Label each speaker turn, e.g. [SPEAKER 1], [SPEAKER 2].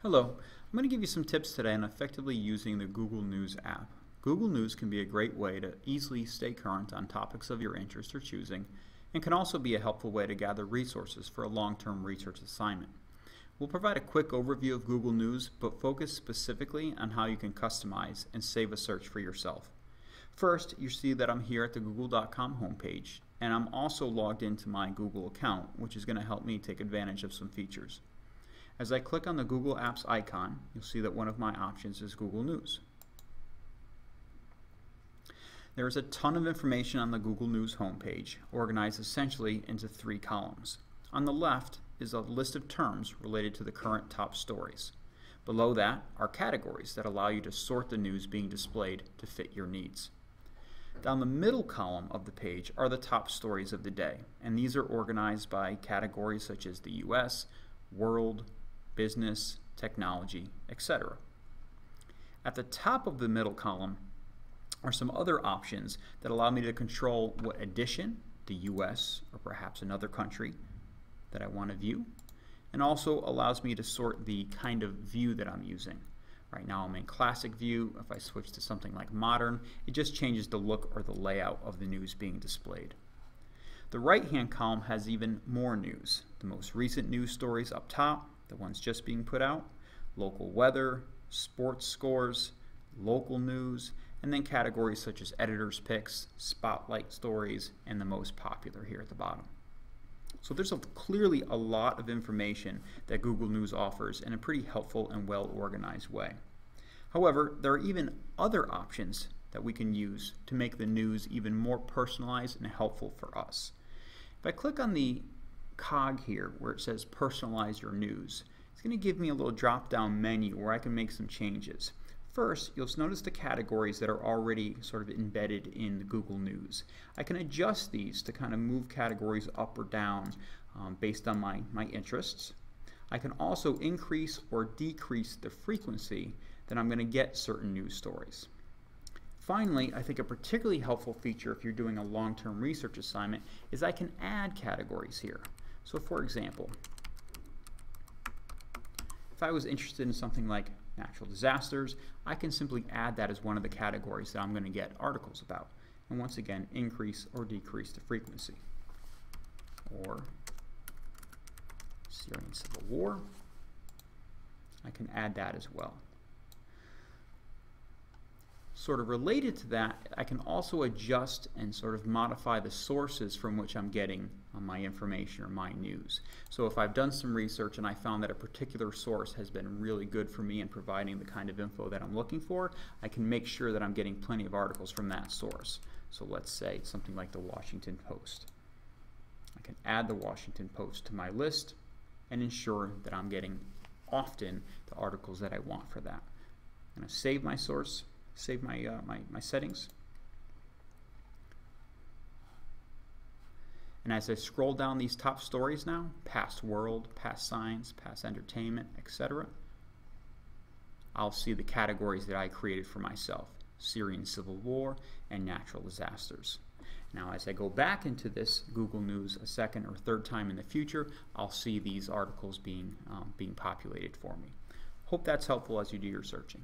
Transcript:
[SPEAKER 1] Hello, I'm going to give you some tips today on effectively using the Google News app. Google News can be a great way to easily stay current on topics of your interest or choosing, and can also be a helpful way to gather resources for a long-term research assignment. We'll provide a quick overview of Google News, but focus specifically on how you can customize and save a search for yourself. First, you see that I'm here at the google.com homepage, and I'm also logged into my Google account, which is going to help me take advantage of some features. As I click on the Google Apps icon, you'll see that one of my options is Google News. There is a ton of information on the Google News homepage, organized essentially into 3 columns. On the left is a list of terms related to the current top stories. Below that are categories that allow you to sort the news being displayed to fit your needs. Down the middle column of the page are the top stories of the day, and these are organized by categories such as the US, world, business, technology, etc. At the top of the middle column are some other options that allow me to control what edition, the US or perhaps another country, that I want to view, and also allows me to sort the kind of view that I'm using. Right now I'm in classic view. If I switch to something like modern, it just changes the look or the layout of the news being displayed. The right-hand column has even more news. The most recent news stories up top, the ones just being put out, local weather, sports scores, local news, and then categories such as editor's picks, spotlight stories, and the most popular here at the bottom. So there's clearly a lot of information that Google News offers in a pretty helpful and well-organized way. However, there are even other options that we can use to make the news even more personalized and helpful for us. If I click on the cog here where it says personalize your news, it's going to give me a little drop-down menu where I can make some changes. First, you'll notice the categories that are already sort of embedded in the Google News. I can adjust these to kind of move categories up or down based on my interests. I can also increase or decrease the frequency that I'm going to get certain news stories. Finally, I think a particularly helpful feature if you're doing a long-term research assignment is I can add categories here. So for example, if I was interested in something like natural disasters, I can simply add that as one of the categories that I'm going to get articles about. And once again, increase or decrease the frequency. Or Syrian Civil War, I can add that as well. Sort of related to that, I can also adjust and sort of modify the sources from which I'm getting my information or my news. So if I've done some research and I found that a particular source has been really good for me in providing the kind of info that I'm looking for, I can make sure that I'm getting plenty of articles from that source. So let's say something like the Washington Post. I can add the Washington Post to my list and ensure that I'm getting often the articles that I want for that. I'm going to save my source, save my settings. And as I scroll down these top stories now, past world, past science, past entertainment, etc., I'll see the categories that I created for myself: Syrian Civil War and natural disasters. Now as I go back into this Google News a second or third time in the future, I'll see these articles being populated for me. Hope that's helpful as you do your searching.